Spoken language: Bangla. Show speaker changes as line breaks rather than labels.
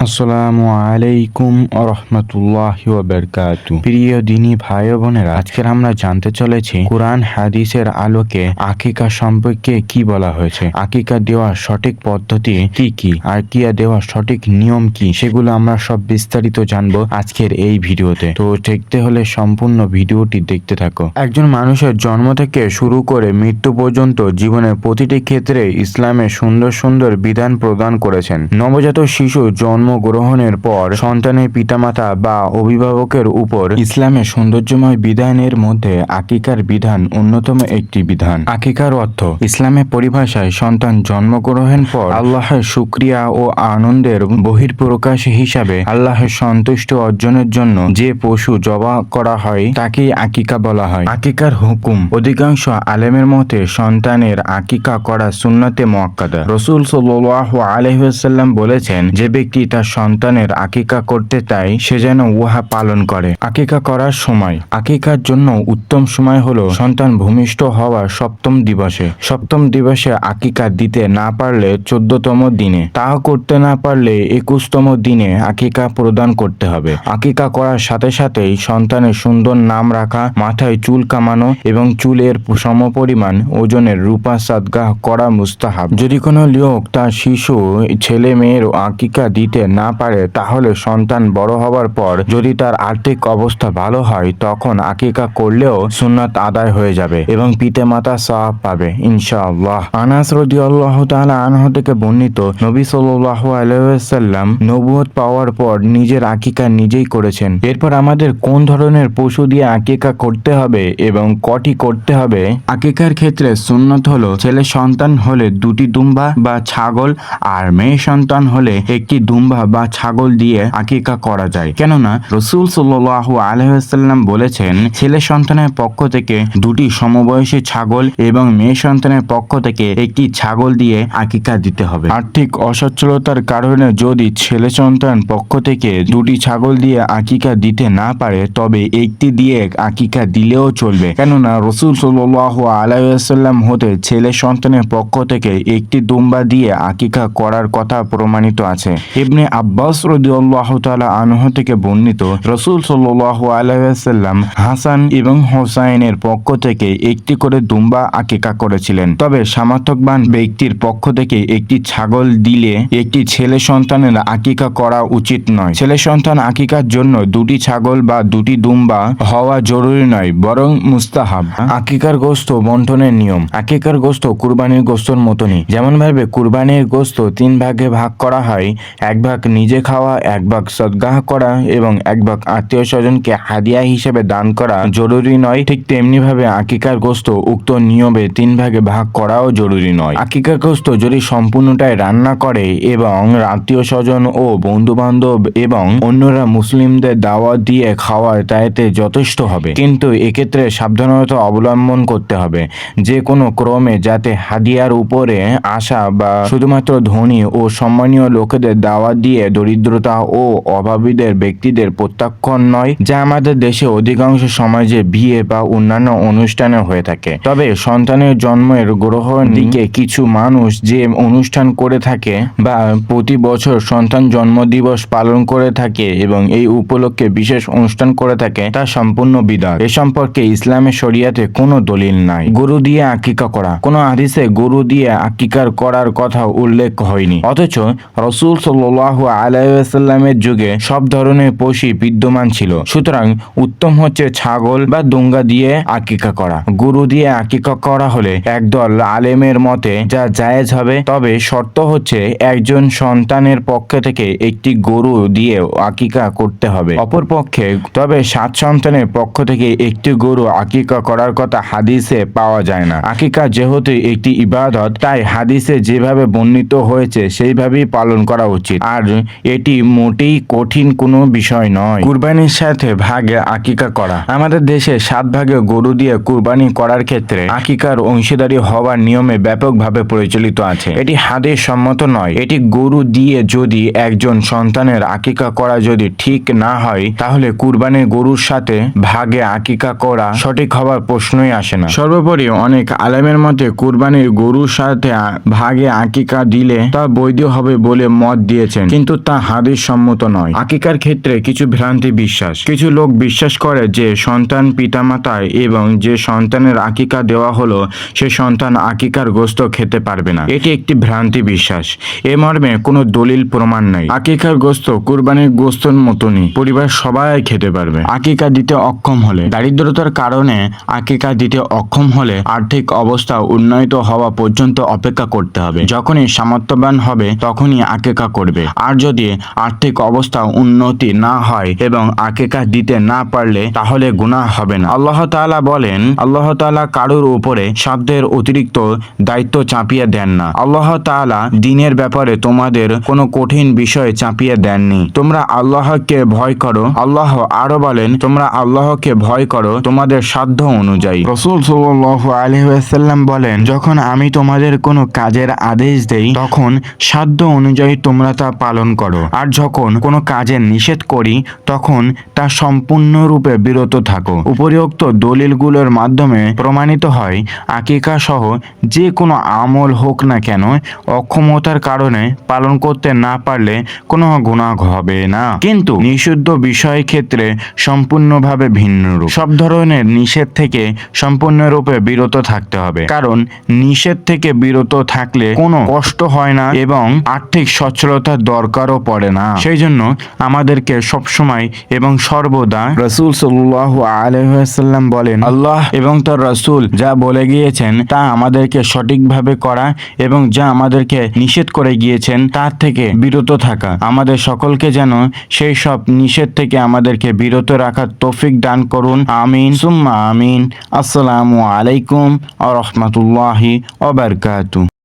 আসসালামু আলাইকুম রহমতুল্লাহি ওয়া বারাকাতু। প্রিয় দিনী ভাই ও বোনেরা, আজকের আমরা জানতে চলেছি কুরআন হাদিসের আলোকে আকিকা সম্পর্কে কি বলা হয়েছে, আকিকা দেওয়ার সঠিক পদ্ধতি কি কি, আর কিয়া দেওয়ার সঠিক নিয়ম কি, সেগুলো আমরা সব বিস্তারিত জানবো আজকের এই ভিডিওতে। তো দেখতে হলে সম্পূর্ণ ভিডিওটি দেখতে থাকো। একজন মানুষের জন্ম থেকে শুরু করে মৃত্যু পর্যন্ত জীবনের প্রতিটি ক্ষেত্রে ইসলামে সুন্দর সুন্দর বিধান প্রদান করেছেন। নবজাত শিশু জন্মগ্রহণের পর সন্তানের পিতামাতা বা অভিভাবকের উপর ইসলামের সৌন্দর্যময় বিধানের মধ্যে আকিকার বিধান অন্যতম একটি বিধান। আকিকার অর্থ ইসলামের পরিভাষায় সন্তান জন্মগ্রহণের পর আল্লাহের শুকরিয়া ও আনন্দের বহিঃপ্রকাশ হিসাবে আল্লাহের সন্তুষ্ট অর্জনের জন্য যে পশু জবাই করা হয় তাকেই আকিকা বলা হয়। আকিকার হুকুম অধিকাংশ আলেমের মতে সন্তানের আকিকা করা সুন্নতে মুআক্কাদা। রাসূল সাল্লাল্লাহু আলাইহি ওয়াসাল্লাম বলেছেন, যে ব্যক্তি তার সন্তানের আকিকা করতে চায় সে যেন উহা পালন করে। আকিকা করার সময় আকিকার জন্য উত্তম সময় হলো সন্তান ভূমিষ্ঠ হওয়ার সপ্তম দিবসে। সপ্তম দিবসে আকিকা দিতে না পারলে 14তম দিনে, তাও করতে না পারলে 21তম দিনে আকিকা প্রদান করতে হবে। আকিকা করার সাথে সাথেই সন্তানের সুন্দর নাম রাখা, মাথায় চুল কামানো এবং চুলের সমপরিমাণ ওজনের রূপা সাদগাহ করা মুস্তাহাব। যদি কোনো লোক তার শিশু ছেলে মেয়ের আকিকা দিতে না পারে তাহলে সন্তান বড় হবার পর যদি তার আর্থিক অবস্থা ভালো হয় তখন আকিকা করলেও সুন্নাত আদায় হয়ে যাবে এবং পিতামাতা সওয়াব পাবে ইনশাআল্লাহ। আনাস রাদিয়াল্লাহু তাআলা আনহু থেকে বর্ণিত, নবী সাল্লাল্লাহু আলাইহি ওয়াসাল্লাম নবুয়ত পাওয়ার পর নিজের আকিকা নিজেই করেছেন। এরপর আমাদের কোন ধরনের পশু দিয়ে আকিকা করতে হবে এবং কটি করতে হবে। আকিকার ক্ষেত্রে সুন্নত হলো ছেলে সন্তান হলে 2টি দুম্বা বা ছাগল, আর মেয়ে সন্তান হলে একটি দুম্বা বা ছাগল দিয়ে আকিকা করা যায়। কেননা রাসূল সাল্লাল্লাহু আলাইহি ওয়াসাল্লাম বলেছেন, ছেলে সন্তানের পক্ষ থেকে 2টি সমবয়সী ছাগল এবং মেয়ে সন্তানের পক্ষ থেকে একটি ছাগল দিয়ে আকিকা দিতে হবে। আর্থিক অসচ্ছলতার কারণে যদি ছেলে সন্তান পক্ষ থেকে 2টি ছাগল দিয়ে আকিকা দিতে না পারে তবে একটি দিয়ে আকিকা দিলেও চলবে। কেননা রাসূল সাল্লাল্লাহু আলাইহি ওয়াসাল্লাম হতে ছেলে সন্তানের পক্ষ থেকে একটি দুম্বা দিয়ে আকিকা করার কথা প্রমাণিত আছে। ইবনে আব্বাস রাদিয়াল্লাহু তাআলা আনহু থেকে বর্ণিত, রাসূল সাল্লাল্লাহু আলাইহি ওয়াসাল্লাম হাসান এবং হোসাইনের পক্ষ থেকে একটি করে দুম্বা আকিকা করেছিলেন। তবে সামর্থ্যবান ব্যক্তির পক্ষ থেকে একটি ছাগল দিলে একটি ছেলে সন্তানের আকিকা করা উচিত নয়। ছেলে সন্তান আকিকার জন্য 2টি ছাগল বা 2টি দুম্বা হওয়া জরুরি নয়, বরং মুস্তাহাব। আকিকার গোশত বন্টনের নিয়ম। আকিকার গোশত কুরবানির গোশতের মতনই। যেমন ভাবে কুরবানির গোশত 3 ভাগে ভাগ করা হয়, 1 ভাগ নিজে খাওয়া, 1 ভাগ সদগাহ করা এবং 1 ভাগ আত্মীয় স্বজনকে হাদিয়া হিসেবে দান করা জরুরি নয়, ঠিক তেমনি ভাবে আকিকার গোশত উক্ত নিয়মে 3 ভাগে ভাগ করাও জরুরি নয়। আকিকার গোশত যদি সম্পূর্ণটাই রান্না করে এবং আত্মীয় স্বজন ও বন্ধু বান্ধব এবং অন্যরা মুসলিমদের দাওয়াত দিয়ে খাওয়ায় তাইতে যথেষ্ট হবে। কিন্তু এক্ষেত্রে সাবধানতা অবলম্বন করতে হবে, যে কোনো ক্রমে যাতে হাদিয়ার উপরে আসা বা শুধুমাত্র ধনী ও সম্মানীয় লোকেদের দাওয়াত দিয়ে দরিদ্রতা ও অভাবীদের ব্যক্তিদের প্রত্যাখ্যান নয়, যা আমাদের দেশে অধিকাংশ সমাজে বিয়ে বা অন্যান্য অনুষ্ঠানে হয়ে থাকে। তবে সন্তানের জন্মের গ্রহণ দিকে কিছু মানুষ যে অনুষ্ঠান করে থাকে বা প্রতি বছর সন্তান জন্ম দিবস পালন করে থাকে এবং এই উপলক্ষে বিশেষ অনুষ্ঠান করে থাকে, তা সম্পূর্ণ বিদআত। এ সম্পর্কে ইসলামের শরিয়াতে কোনো দলিল নাই। গরু দিয়ে আকিকা করা। কোনো হাদিসে গরু দিয়ে আকিকার করার কথা উল্লেখ হয়নি, অথচ রাসূল সাল্লাল্লাহু আলাইহি ওয়াসাল্লামের যুগে সব ধরনের পশু বিদ্যমান ছিল। সুতরাং উত্তম হচ্ছে ছাগল বা দুঙ্গা দিয়ে আকিকা করা। গরু দিয়ে আকিকা করা হলে একদল আলেমের মতে যা জায়েজ হবে, তবে শর্ত হচ্ছে একজন সন্তানের পক্ষ থেকে একটি গরু দিয়ে আকিকা করতে হবে। অপরপক্ষে তবে 7 সন্তানের পক্ষ থেকে একটি গরু আকিকা করার কথা হাদিসে পাওয়া যায় না। আকিকা যেহেতু একটি ইবাদত, তাই হাদিসে যেভাবে বর্ণিত হয়েছে সেইভাবেই পালন করা উচিত, আর এটি মোটেই কঠিন কোনো বিষয় নয়। কুরবানির সাথে ভাগে আকিকা করা। আমাদের দেশে 7 ভাগে গরু দিয়ে কুরবানি করার ক্ষেত্রে আকিকার অংশীদারি হওয়ার নিয়মে ব্যাপকভাবে প্রচলিত আছে। এটি হাদিস সম্মত নয়। এটি গরু দিয়ে যদি একজন সন্তানের আকিকা করা যদি ঠিক না হয় তাহলে কুরবানির গরুর সাথে ভাগে আকিকা করা সঠিক হবার প্রশ্নই আসে না। সর্বোপরি অনেক আলেমের মতে কুরবানির গরুর সাথে ভাগে আকিকা দিলে তা বৈধ হবে বলে মত দিয়েছেন, কিন্তু তা হাদিস সম্মত নয়। আকিকার ক্ষেত্রে কিছু ভ্রান্তি বিশ্বাস। কিছু লোক বিশ্বাস করে যে সন্তান পিতামাতায় এবং যে সন্তানের আকিকা দেওয়া হলো সে সন্তান আকিকার গোশত খেতে পারবে না। এটি একটি ভ্রান্তি বিশ্বাস। এ মর্মে কোনো দলিল প্রমাণ নেই। আকিকার গোশত কুরবানির গোশতের মতনই পরিবার সবাই খেতে পারবে। আকিকা দিতে অক্ষম হলে, দারিদ্রতার কারণে আকিকা দিতে অক্ষম হলে আর্থিক অবস্থা উন্নত হওয়া পর্যন্ত অপেক্ষা করতে হবে। যখনই সামর্থ্যবান হবে তখনই আকিকা করবে। আর যদি আর্থিক অবস্থা উন্নতি না হয় এবং আকিকা দিতে না পারলে তাহলে গুনাহ হবে না। আল্লাহ তাআলা বলেন, আল্লাহ তাআলা কারোর উপরে সাধ্যের অতিরিক্ত দায়িত্ব চাপিয়ে দেন না। আল্লাহ তাআলা দ্বীনের ব্যাপারে তোমাদের কোনো কঠিন বিষয় চাপিয়ে দেননি। তোমরা আল্লাহকে ভয় করো। আল্লাহ আরো বলেন, তোমরা আল্লাহকে ভয় করো তোমাদের সাধ্য অনুযায়ী। রাসূল সাল্লাল্লাহু আলাইহি ওয়াসাল্লাম বলেন, যখন আমি তোমাদের কোনো কাজের আদেশ দেই তখন সাধ্য অনুযায়ী তোমরা তা পালন করো, আর যখন কোনো কাজের নিষেধ করি তখন তা সম্পূর্ণরূপে বিরত থাকো। উপরিউক্ত দলিলগুলোর মাধ্যমে প্রমাণিত হয় আকিকা সহ যে কোনো আমল হোক না কেন অক্ষমতার কারণে পালন করতে না পারলে কোনো গুনাহ হবে না। কিন্তু নিষিদ্ধ বিষয়ের ক্ষেত্রে সম্পূর্ণভাবে ভিন্নরূপ। সব ধরনের নিষেধ থেকে সম্পূর্ণরূপে বিরত থাকতে হবে, কারণ নিষেধ থেকে বিরত থাকলে কোনো কষ্ট হয় না এবং আর্থিক সচ্ছলতার দরকারও পড়ে না। সেই জন্য আমাদেরকে সবসময় এবং সর্বদা রাসূল সাল্লাল্লাহু আলাইহি ওয়াসাল্লাম বলেন, আল্লাহ এবং তার রাসূল যা বলে গিয়েছেন তা আমাদেরকে সঠিকভাবে করা এবং যা আমাদেরকে নিষেধ করে গিয়েছেন তার থেকে বিরত থাকা। আমাদের সকলকে যেন সেই সব নিষেধ থেকে আমাদেরকে বিরত রাখার তৌফিক দান করুন। আমিন সুম্মা আমিন। আসসালামু আলাইকুম ওয়া রাহমাতুল্লাহি ওয়া বারাকাতুহু।